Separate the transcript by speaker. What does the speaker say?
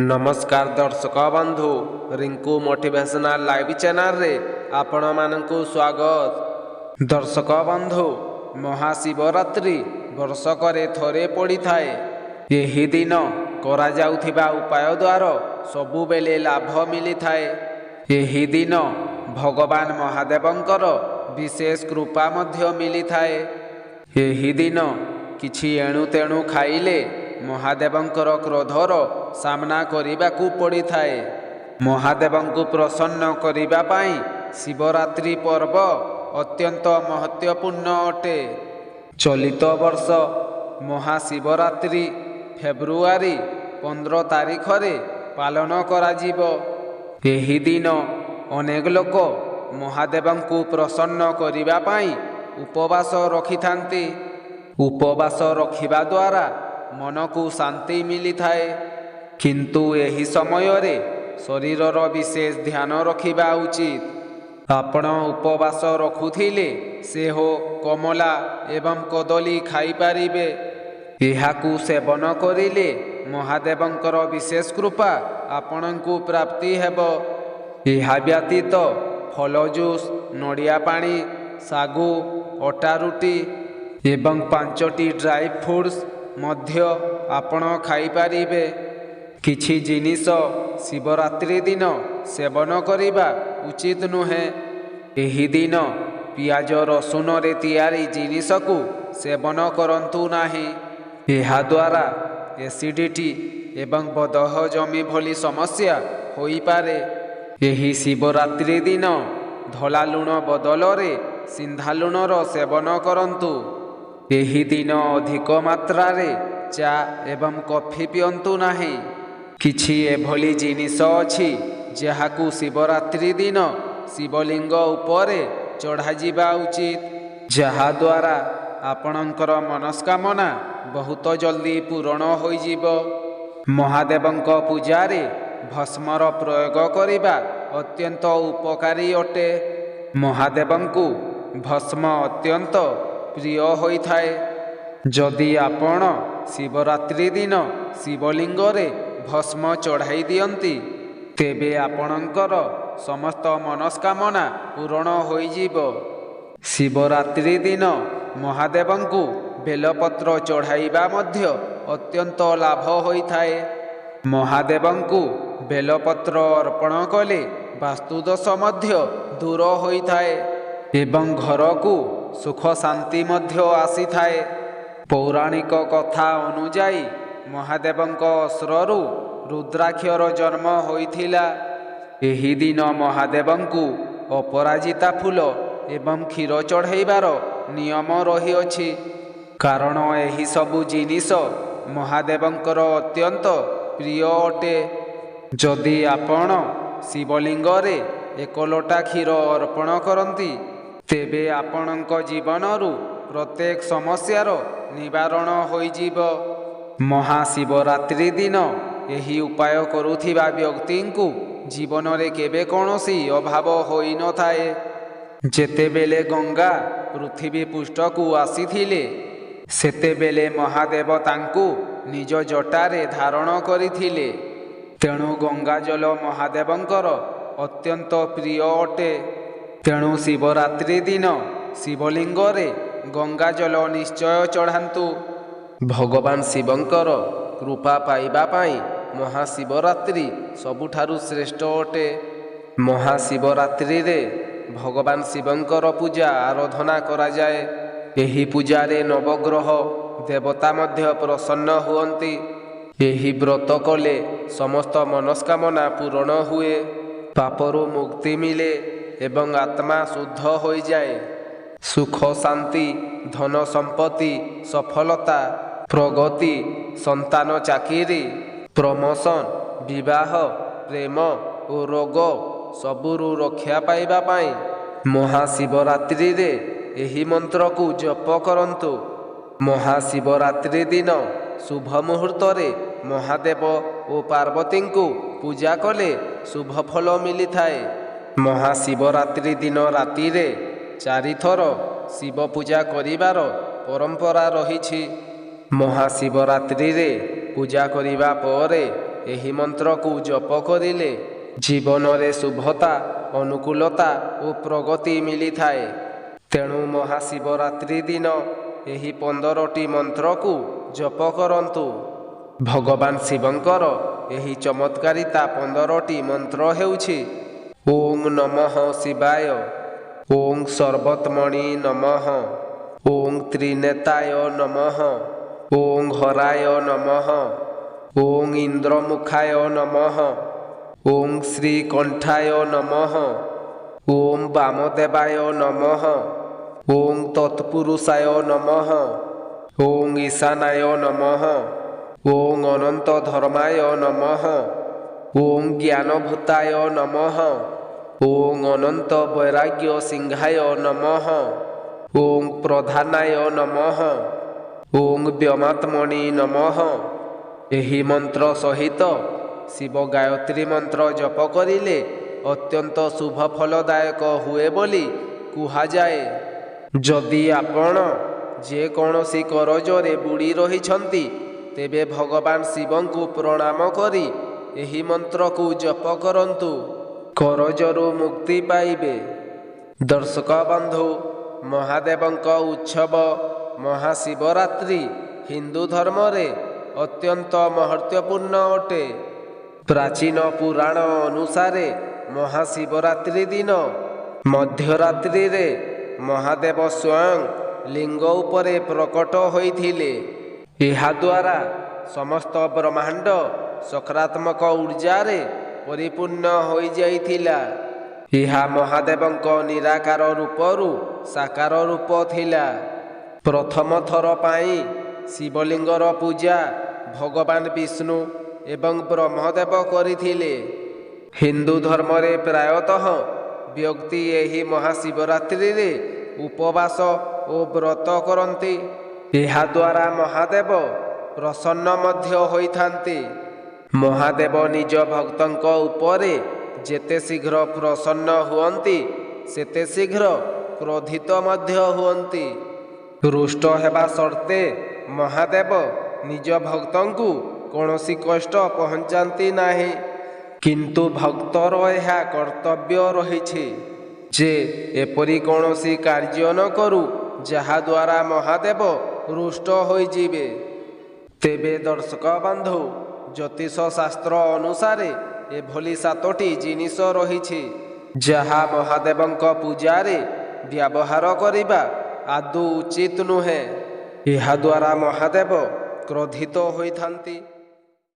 Speaker 1: नमस्कार दर्शक बंधु रिंकू मोटिवेशनल लाइव चैनल रे आपण मानकु स्वागत। दर्शक बंधु महाशिवरात्रि वर्षकरे थरे पड़ी थाए। यही दिन करा जाउथिबा उपाय द्वारा सबु बेले लाभ मिली थाए। यही दिन भगवान महादेवंकर विशेष कृपा मध्य मिली थाए। यही दिन किछि एणु तेणु खाइले महादेवंकर क्रोधर सामना करिबाकू पड़ी थाए। महादेवंकु प्रसन्न करिबा पाई शिवरात्रि पर्व अत्यंत महत्वपूर्ण अटे। चलित वर्ष महाशिवरात्रि फेब्रुआरी 15 तारिख रे पालन कराजिबो। एही दिन अनेक लोक महादेवंकु प्रसन्न करिबा पाई उपवास रखिथांती। उपवास रखिबा द्वारा मन को शांति मिली थाए, किंतु एही समय रे शरीरर विशेष ध्यान रखिबा उचित। आपण उपवास रखुथिले से हो कमला एवं कदली खाई पारिबे। एहाकू सेवन करिले महादेवंकर विशेष कृपा आपणଙ୍କୁ प्राप्ति हेबो। एहा व्यतीत फल जूस, नड़िया पानी, सागु, अटा रुटी एवं 5टी ड्राई फ्रूट्स मध्य आपण खाई पारिबे। किछि जिनिस शिवरात्रि दिन सेवन करिबा उचित नुहे। एही दिन पियाज रसुन रे तैयारी जिनिस को सेवन करंतु नाही। एहा द्वारा एसिडिटी एवं बदहजमी भली समस्या होई पारे। एही शिवरात्रि दिन धला लुण बदलरे सिंधा लुणर सेवन करंतु। एही दिन अधिक मात्रा रे चा एवं कॉफी पियंतु नाही। किछि एभली जिनिस अछि जहाकू शिवरात्रि दिन शिवलिंग उपरे चढ़ा जिबा उचित, जहा द्वारा आपणकर मनस्कामना बहुत जल्दी पूरण होई जिवो। महादेवंक पूजारे भस्मर प्रयोग करिबा अत्यंत उपकारी अटे। महादेवंकु भस्म अत्यंत प्रिय होई थाए। जदि आपण शिवरात्रि दिन शिवलिंगरे भस्म चढ़ाई दियंती तेबे आपणकर समस्त मनस्कामना पूर्ण होई जिवो। शिवरात्रि दिन महादेवंकु बेलपत्र चढ़ाइबा मध्य अत्यंत लाभ होई थाए। महादेवंकु बेलपत्र अर्पण कले वास्तुदोष मध्य दूर होई थाए एवं घरकू सुख शांति मध्य आसी थाए। पौराणिक कथा अनुजाई महादेवंक अस्त्ररु रुद्राक्षर जन्म होइथिला। एही दिन महादेवंकु अपराजिता फूल एवं क्षीर चढ़ाइबार नियम रही अछि, कारण एही सबु जिनिस महादेवंकर अत्यंत प्रिय अटे। जदि आपण शिवलिंगरे 1 लोटा क्षीर अर्पण करंती तेबे आपणक जीवनरु प्रत्येक समस्यार निवारण होई जिवो। महाशिवरात्रि दिन एही उपाय करुथिबा व्यक्तिंकु जीवन रे केबे कोनोसी अभाव होई न थाए। जेतेबेले गंगा पृथ्वी पृष्ठकू आसीथिले सेतेबेले महादेव तांकू निज जटारे धारण करिथिले। तेणु गंगा जल महादेवंकर अत्यंत प्रिय अटे। तेणु शिवरात्रि दिन शिवलिंगरे गंगा जल निश्चय चढ़ांतु। भगवान शिवंकर कृपा पाइबा पाई महाशिवरात्रि सबुठारु श्रेष्ठ अटे। महाशिवरात्रि रे भगवान शिवंकर पूजा आराधना करा जाए। एही पूजारे नवग्रह देवता मध्य प्रसन्न हुअंती। एही व्रत कले समस्त मनस्कामना पूर्ण हुए, पापरु मुक्ति मिले एवं आत्मा शुद्ध होई जाए। सुख शांति, धन संपत्ति, सफलता, प्रगति, संतान चाकिरी, प्रमोशन, विवाह, प्रेम और रोग सबुरु रक्षा पाइबा पाई महाशिवरात्रि रे एही मंत्र को जप करंतु। महाशिवरात्रि दिन शुभ मुहूर्त रे महादेव और पार्वती को पूजा कले शुभ फल मिली थाए। महाशिवरात्रि दिन राति रे 4 थर शिव पूजा करिवार परंपरा रही। महाशिवरात्रि रे पूजा करिबा परे ଏହି ମନ୍ତ୍ରକୁ ଜପ କରିଲେ ଜୀବନରେ ଶୁଭତା, ଅନୁକୂଳତା ଓ ପ୍ରଗତି ମିଳିଥାଏ। ତେଣୁ ମହାଶିବରାତ୍ରି ଦିନ ଏହି 15ଟି ମନ୍ତ୍ରକୁ ଜପ କରନ୍ତୁ। ଭଗବାନ ଶିବଙ୍କର ଏହି ଚମତ୍କାରିତା 15ଟି ମନ୍ତ୍ର ହେଉଛି ଓଂ ନମଃ ଶିବାୟ, ଓଂ ସର୍ବତ୍ମଣି ନମଃ, ଓଂ ତ୍ରିନେତାୟ ନମଃ, ଓଂ ହରାୟ ନମଃ, ଓଂ ଇନ୍ଦ୍ରମୁଖାୟ ନମଃ, ଓଂ ଶ୍ରୀକଣ୍ଠାୟ ନମଃ, ଓଂ ବାମଦେବାୟ ନମଃ, ଓଂ ତତ୍ପୁରୁଷାୟ ନମଃ, ଓଂ ଈଶାନାୟ ନମଃ, ଓଂ ଅନନ୍ତ ଧର୍ମାୟ ନମଃ, ଓଂ ଜ୍ଞାନଭୂତାୟ ନମଃ, ଓଂ ଅନନ୍ତ ବୈରାଗ୍ୟ ସିଂହାୟ ନମଃ, ଓଂ ପ୍ରଧାନାୟ ନମଃ, ଓଂ ବ୍ୟୋମାତ୍ମନି ନମଃ। ଏହି ମନ୍ତ୍ର ସହିତ ଶିବ ଗାୟତ୍ରୀ ମନ୍ତ୍ର ଜପ କରିଲେ ଅତ୍ୟନ୍ତ ଶୁଭ ଫଳଦାୟକ ହୁଏ ବୋଲି କୁହାଯାଏ। ଯଦି ଆପଣ ଯେକୌଣସି କରଜରେ ବୁଡ଼ି ରହିଛନ୍ତି ତେବେ ଭଗବାନ ଶିବଙ୍କୁ ପ୍ରଣାମ କରି ଏହି ମନ୍ତ୍ରକୁ ଜପ କରନ୍ତୁ। କରଜରୁ ମୁକ୍ତି ପାଇବେ। ଦର୍ଶକ ବନ୍ଧୁ, ମହାଦେବଙ୍କ ଉତ୍ସବ ମହାଶିବରାତ୍ରି ହିନ୍ଦୁ ଧର୍ମରେ ଅତ୍ୟନ୍ତ ମହତ୍ତ୍ୱପୂର୍ଣ୍ଣ ଅଟେ। ପ୍ରାଚୀନ ପୁରାଣ ଅନୁସାରେ ମହାଶିବରାତ୍ରି ଦିନ ମଧ୍ୟରାତ୍ରିରେ ମହାଦେବ ସ୍ୱୟଂ ଲିଙ୍ଗ ଉପରେ ପ୍ରକଟ ହୋଇଥିଲେ। ଏହାଦ୍ୱାରା ସମସ୍ତ ବ୍ରହ୍ମାଣ୍ଡ ସକାରାତ୍ମକ ଉର୍ଜାରେ ପରିପୂର୍ଣ୍ଣ ହୋଇଯାଇଥିଲା। ଏହା ମହାଦେବଙ୍କ ନିରାକାର ରୂପରୁ ସାକାର ରୂପ ଥିଲା। ପ୍ରଥମ ଥର ପାଇଁ ଶିବଲିଙ୍ଗର ପୂଜା ଭଗବାନ ବିଷ୍ଣୁ ଏବଂ ବ୍ରହ୍ମଦେବ କରିଥିଲେ। ହିନ୍ଦୁ ଧର୍ମରେ ପ୍ରାୟତଃ ବ୍ୟକ୍ତି ଏହି ମହାଶିବରାତ୍ରିରେ ଉପବାସ ଓ ବ୍ରତ କରନ୍ତି। ଏହାଦ୍ୱାରା ମହାଦେବ ପ୍ରସନ୍ନ ମଧ୍ୟ ହୋଇଥାନ୍ତି। ମହାଦେବ ନିଜ ଭକ୍ତଙ୍କ ଉପରେ ଯେତେ ଶୀଘ୍ର ପ୍ରସନ୍ନ ହୁଅନ୍ତି ସେତେ ଶୀଘ୍ର କ୍ରୋଧିତ ମଧ୍ୟ ହୁଅନ୍ତି। ରୁଷ୍ଟ ହେବା ସତ୍ତ୍ୱେ ମହାଦେବ ନିଜ ଭକ୍ତଙ୍କୁ କୌଣସି କଷ୍ଟ ପହଞ୍ଚାନ୍ତି ନାହିଁ। କିନ୍ତୁ ଭକ୍ତର ଏହା କର୍ତ୍ତବ୍ୟ ରହିଛି ଯେ ଏପରି କୌଣସି କାର୍ଯ୍ୟ ନ କରୁ ଯାହାଦ୍ୱାରା ମହାଦେବ ରୁଷ୍ଟ ହୋଇଯିବେ। ତେବେ ଦର୍ଶକ ବନ୍ଧୁ, ଜ୍ୟୋତିଷ ଶାସ୍ତ୍ର ଅନୁସାରେ ଏଭଳି 7ଟି ଜିନିଷ ରହିଛି ଯାହା ମହାଦେବଙ୍କ ପୂଜାରେ ବ୍ୟବହାର କରିବା ଆଦୌ ଉଚିତ ନୁହେଁ। ଏହାଦ୍ୱାରା ମହାଦେବ କ୍ରୋଧିତ ହୋଇଥାନ୍ତି।